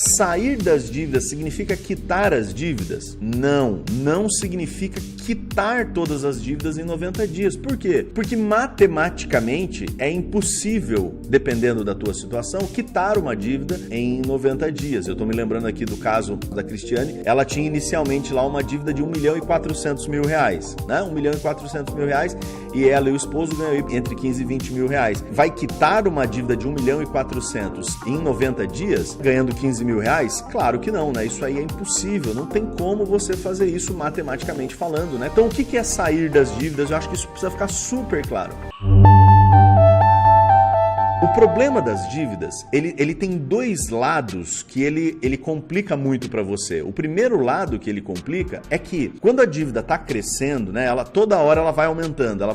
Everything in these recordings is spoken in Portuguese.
Sair das dívidas significa quitar as dívidas? Não, não significa quitar todas as dívidas em 90 dias. Por quê? Porque matematicamente é impossível, dependendo da tua situação, quitar uma dívida em 90 dias. Eu estou me lembrando aqui do caso da Cristiane, ela tinha inicialmente lá uma dívida de R$1.400.000, né? R$1.400.000 e ela e o esposo ganham entre 15 e 20 mil reais. Vai quitar uma dívida de R$1.400.000 em 90 dias, ganhando 15 mil reais? Claro que não, né? Isso aí é impossível, não tem como você fazer isso matematicamente falando, né? Então o que é sair das dívidas? Eu acho que isso precisa ficar super claro. O problema das dívidas, ele tem dois lados que ele complica muito para você. O primeiro lado que ele complica é que quando a dívida está crescendo, né, toda hora ela vai aumentando.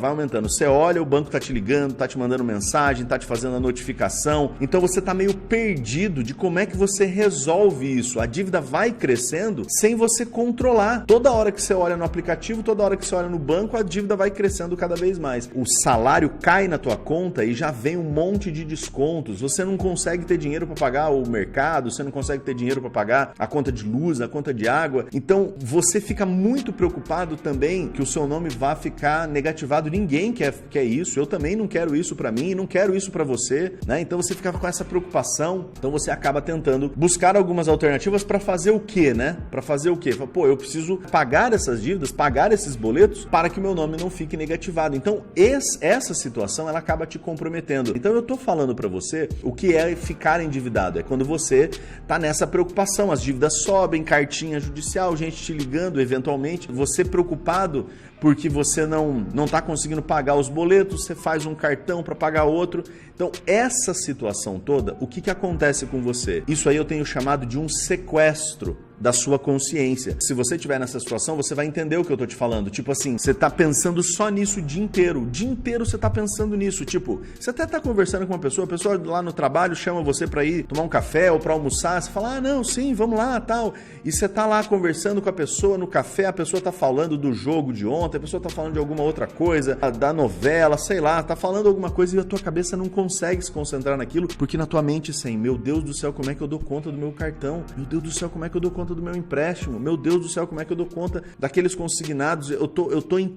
Você olha, o banco está te ligando, está te mandando mensagem, está te fazendo a notificação. Então você está meio perdido de como é que você resolve isso. A dívida vai crescendo sem você controlar. Toda hora que você olha no aplicativo, toda hora que você olha no banco, a dívida vai crescendo cada vez mais. O salário cai na tua conta e já vem um monte de descontos, você não consegue ter dinheiro para pagar o mercado, você não consegue ter dinheiro para pagar a conta de luz, a conta de água. Então você fica muito preocupado também que o seu nome vá ficar negativado. Ninguém quer isso, eu também não quero isso para mim, não quero isso para você, né? Então você fica com essa preocupação, então você acaba tentando buscar algumas alternativas para fazer o quê, né? Para fazer o quê? Pô, eu preciso pagar essas dívidas, pagar esses boletos para que o meu nome não fique negativado. Então essa situação ela acaba te comprometendo. Então eu tô falando para você o que é ficar endividado. É quando você tá nessa preocupação, as dívidas sobem, cartinha judicial, gente te ligando eventualmente, você preocupado porque você não tá conseguindo pagar os boletos, você faz um cartão para pagar outro. Então essa situação toda, o que acontece com você? Isso aí eu tenho chamado de um sequestro da sua consciência. Se você estiver nessa situação, você vai entender o que eu tô te falando. Tipo assim, você tá pensando só nisso o dia inteiro. O dia inteiro você tá pensando nisso. Tipo, você até tá conversando com uma pessoa, a pessoa lá no trabalho chama você pra ir tomar um café ou pra almoçar, você fala, não, sim, vamos lá, tal. E você tá lá conversando com a pessoa no café, a pessoa tá falando do jogo de ontem, a pessoa tá falando de alguma outra coisa, da novela, sei lá, tá falando alguma coisa e a tua cabeça não consegue se concentrar naquilo, porque na tua mente, assim, meu Deus do céu, como é que eu dou conta do meu cartão? Meu Deus do céu, como é que eu dou conta do meu empréstimo? Meu Deus do céu, como é que eu dou conta daqueles consignados? Eu tô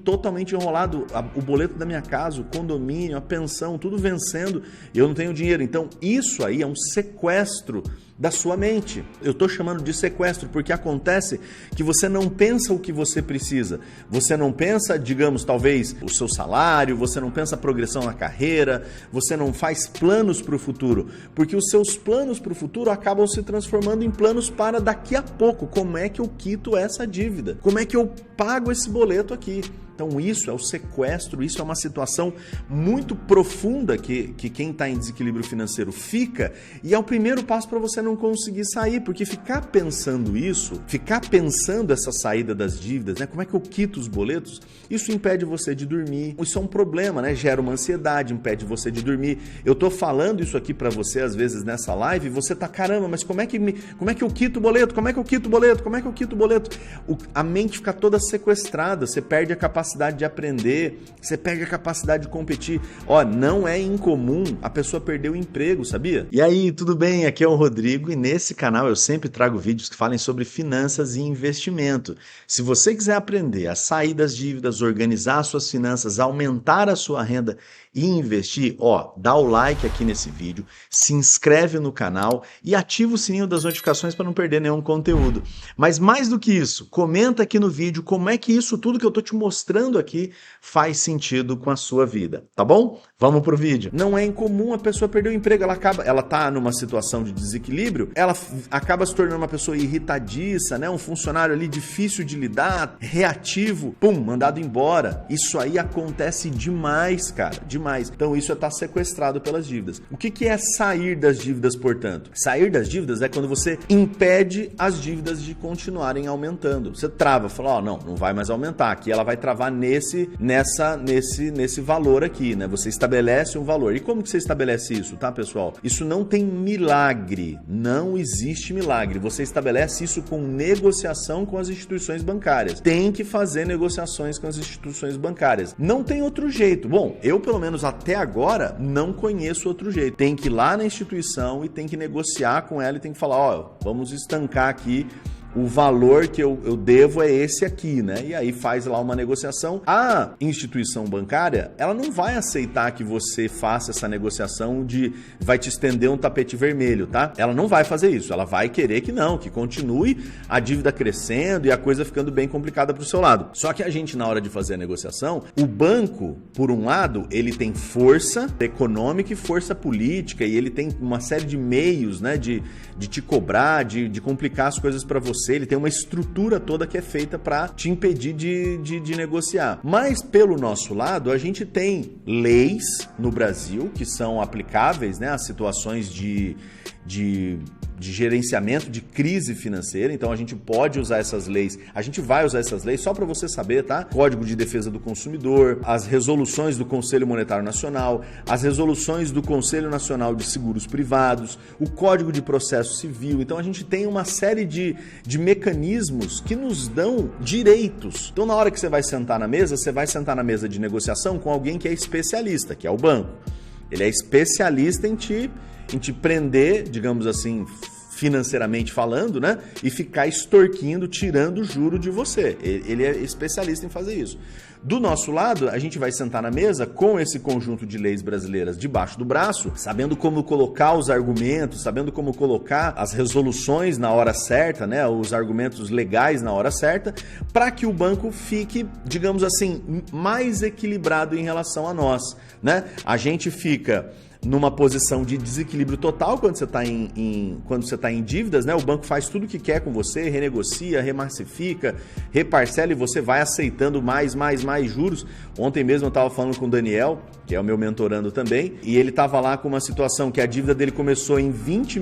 totalmente enrolado, o boleto da minha casa, o condomínio, a pensão, tudo vencendo e eu não tenho dinheiro. Então isso aí é um sequestro da sua mente. Eu estou chamando de sequestro porque acontece que você não pensa o que você precisa. Você não pensa, digamos, talvez o seu salário, você não pensa a progressão na carreira, você não faz planos para o futuro, porque os seus planos para o futuro acabam se transformando em planos para daqui a pouco. Como é que eu quito essa dívida? Como é que eu pago esse boleto aqui? Então isso é o sequestro, isso é uma situação muito profunda que quem está em desequilíbrio financeiro fica, e é o primeiro passo para você não conseguir sair, porque ficar pensando isso, ficar pensando essa saída das dívidas, né? Como é que eu quito os boletos? Isso impede você de dormir, isso é um problema, né? Gera uma ansiedade, impede você de dormir. Eu tô falando isso aqui para você às vezes nessa live e você tá, caramba, mas como é que eu quito o boleto? Como é que eu quito o boleto? Como é que eu quito o boleto? A mente fica toda sequestrada, você perde a capacidade de aprender, você perde a capacidade de competir. Ó, não é incomum a pessoa perder o emprego, sabia? E aí, tudo bem? Aqui é o Rodrigo e nesse canal eu sempre trago vídeos que falem sobre finanças e investimento. Se você quiser aprender a sair das dívidas, organizar as suas finanças, aumentar a sua renda e investir, ó, dá o like aqui nesse vídeo, se inscreve no canal e ativa o sininho das notificações para não perder nenhum conteúdo. Mas mais do que isso, comenta aqui no vídeo como é que isso tudo que eu tô te mostrando aqui faz sentido com a sua vida, tá bom? Vamos pro vídeo. Não é incomum a pessoa perder o emprego, ela tá numa situação de desequilíbrio, ela acaba se tornando uma pessoa irritadiça, né? Um funcionário ali difícil de lidar, reativo, pum, mandado embora. Isso aí acontece demais, cara, demais. Então isso é estar sequestrado pelas dívidas. O que é sair das dívidas, portanto? Sair das dívidas é quando você impede as dívidas de continuarem aumentando. Você trava, fala, ó, não vai mais aumentar, aqui ela vai travar tá nesse valor aqui, né? Você estabelece um valor. E como que você estabelece isso, tá, pessoal? Isso não tem milagre, não existe milagre. Você estabelece isso com negociação com as instituições bancárias. Tem que fazer negociações com as instituições bancárias. Não tem outro jeito. Bom, eu pelo menos até agora não conheço outro jeito. Tem que ir lá na instituição e tem que negociar com ela e tem que falar, ó, vamos estancar aqui, o valor que eu devo é esse aqui, né? E aí faz lá uma negociação. A instituição bancária, ela não vai aceitar que você faça essa negociação vai te estender um tapete vermelho, tá? Ela não vai fazer isso. Ela vai querer que não, que continue a dívida crescendo e a coisa ficando bem complicada pro seu lado. Só que a gente, na hora de fazer a negociação, o banco, por um lado, ele tem força econômica e força política e ele tem uma série de meios, né, de te cobrar, de complicar as coisas para você. Ele tem uma estrutura toda que é feita para te impedir de negociar. Mas, pelo nosso lado, a gente tem leis no Brasil que são aplicáveis, né, a situações de gerenciamento de crise financeira. Então a gente pode usar essas leis, a gente vai usar essas leis só para você saber, tá? Código de Defesa do Consumidor, as resoluções do Conselho Monetário Nacional, as resoluções do Conselho Nacional de Seguros Privados, o Código de Processo Civil. Então a gente tem uma série de mecanismos que nos dão direitos. Então na hora que você vai sentar na mesa, você vai sentar na mesa de negociação com alguém que é especialista, que é o banco. Ele é especialista em te prender, digamos assim, financeiramente falando, né? E ficar extorquindo, tirando juro de você. Ele é especialista em fazer isso. Do nosso lado, a gente vai sentar na mesa com esse conjunto de leis brasileiras debaixo do braço, sabendo como colocar os argumentos, sabendo como colocar as resoluções na hora certa, né? Os argumentos legais na hora certa, para que o banco fique, digamos assim, mais equilibrado em relação a nós, né? A gente fica numa posição de desequilíbrio total quando você está em dívidas, né? O banco faz tudo o que quer com você, renegocia, remassifica, reparcela e você vai aceitando mais juros. Ontem mesmo eu estava falando com o Daniel, que é o meu mentorando também, e ele estava lá com uma situação que a dívida dele começou em R$20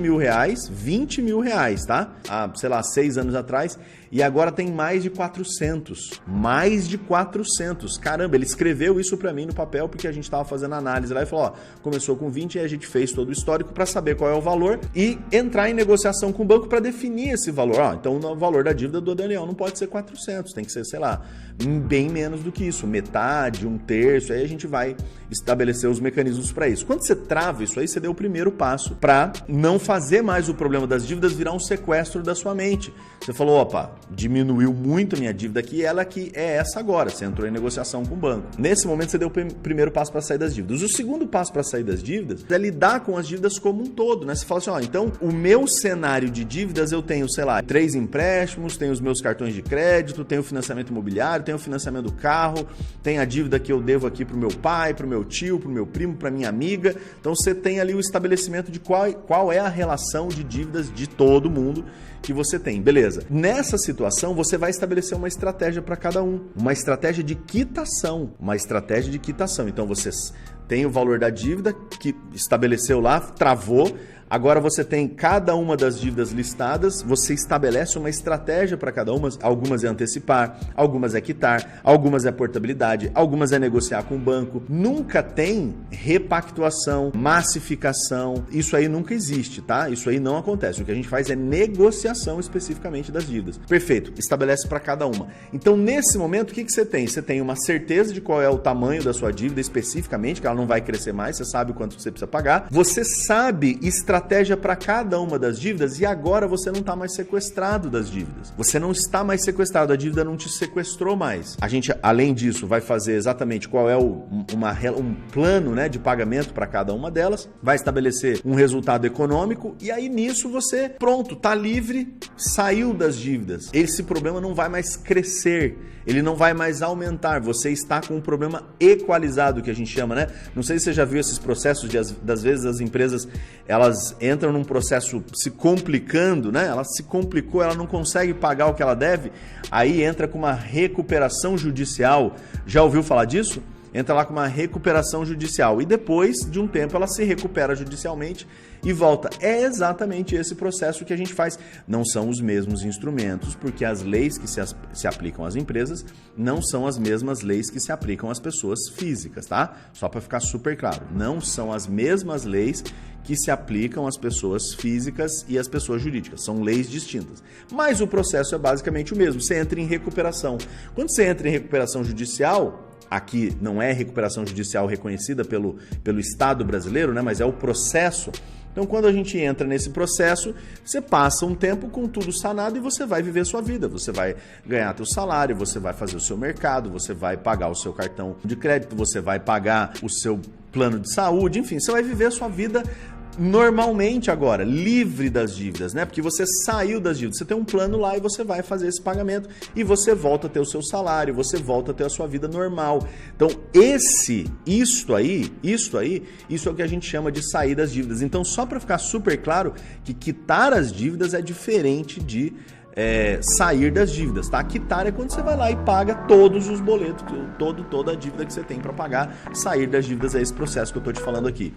mil, tá? Há, sei lá, 6 anos atrás, e agora tem mais de 400. Caramba, ele escreveu isso para mim no papel porque a gente estava fazendo análise lá e falou, ó, começou com 20 e a gente fez todo o histórico para saber qual é o valor e entrar em negociação com o banco para definir esse valor. Ó, então o valor da dívida do Daniel não pode ser 400, tem que ser, sei lá, bem menos do que isso, metade, 1/3, aí a gente vai estabelecer os mecanismos para isso. Quando você trava isso aí, você deu o primeiro passo para não fazer mais o problema das dívidas virar um sequestro da sua mente. Você falou, opa, diminuiu muito a minha dívida aqui, ela que é essa agora, você entrou em negociação com o banco. Nesse momento você deu o primeiro passo para sair das dívidas. O segundo passo para sair das dívidas é lidar com as dívidas como um todo, né? Você fala assim, ó, então o meu cenário de dívidas eu tenho, sei lá, 3 empréstimos, tenho os meus cartões de crédito, tenho o financiamento imobiliário, tenho o financiamento do carro, tenho a dívida que eu devo aqui pro meu pai, pro meu tio, pro meu primo, pra minha amiga. Então você tem ali o estabelecimento de qual é a relação de dívidas de todo mundo que você tem, beleza. Nessa situação, você vai estabelecer uma estratégia para cada um, uma estratégia de quitação, Então você tem o valor da dívida que estabeleceu lá, travou. Agora você tem cada uma das dívidas listadas, você estabelece uma estratégia para cada uma. Algumas é antecipar, algumas é quitar, algumas é portabilidade, algumas é negociar com o banco. Nunca tem repactuação, massificação, isso aí nunca existe, tá? Isso aí não acontece. O que a gente faz é negociação especificamente das dívidas. Perfeito, estabelece para cada uma. Então, nesse momento, o que você tem? Você tem uma certeza de qual é o tamanho da sua dívida especificamente, que ela não vai crescer mais, você sabe o quanto você precisa pagar. Você sabe estratégia para cada uma das dívidas e agora você não está mais sequestrado das dívidas. Você não está mais sequestrado, a dívida não te sequestrou mais. A gente, além disso, vai fazer exatamente qual é um plano, né, de pagamento para cada uma delas, vai estabelecer um resultado econômico e aí nisso você, pronto, está livre, saiu das dívidas. Esse problema não vai mais crescer, ele não vai mais aumentar, você está com um problema equalizado, que a gente chama, né? Não sei se você já viu esses processos das vezes as empresas, elas entram num processo se complicando, né? Ela se complicou, ela não consegue pagar o que ela deve, aí entra com uma recuperação judicial. Já ouviu falar disso? entra lá com uma recuperação judicial e depois de um tempo ela se recupera judicialmente e volta. É exatamente esse processo que a gente faz. Não são os mesmos instrumentos, porque as leis que se aplicam às empresas não são as mesmas leis que se aplicam às pessoas físicas, tá? Só para ficar super claro, não são as mesmas leis que se aplicam às pessoas físicas e às pessoas jurídicas. São leis distintas. Mas o processo é basicamente o mesmo. Você entra em recuperação. Quando você entra em recuperação judicial, aqui não é recuperação judicial reconhecida pelo Estado brasileiro, né, mas é o processo. Então, quando a gente entra nesse processo, você passa um tempo com tudo sanado e você vai viver sua vida. Você vai ganhar teu salário, você vai fazer o seu mercado, você vai pagar o seu cartão de crédito, você vai pagar o seu plano de saúde, enfim, você vai viver a sua vida normalmente agora, livre das dívidas, né? Porque você saiu das dívidas, você tem um plano lá e você vai fazer esse pagamento e você volta a ter o seu salário, você volta a ter a sua vida normal. Então, isso é o que a gente chama de sair das dívidas. Então, só para ficar super claro que quitar as dívidas é diferente de sair das dívidas, tá? Quitar é quando você vai lá e paga todos os boletos, toda a dívida que você tem para pagar. Sair das dívidas é esse processo que eu tô te falando aqui.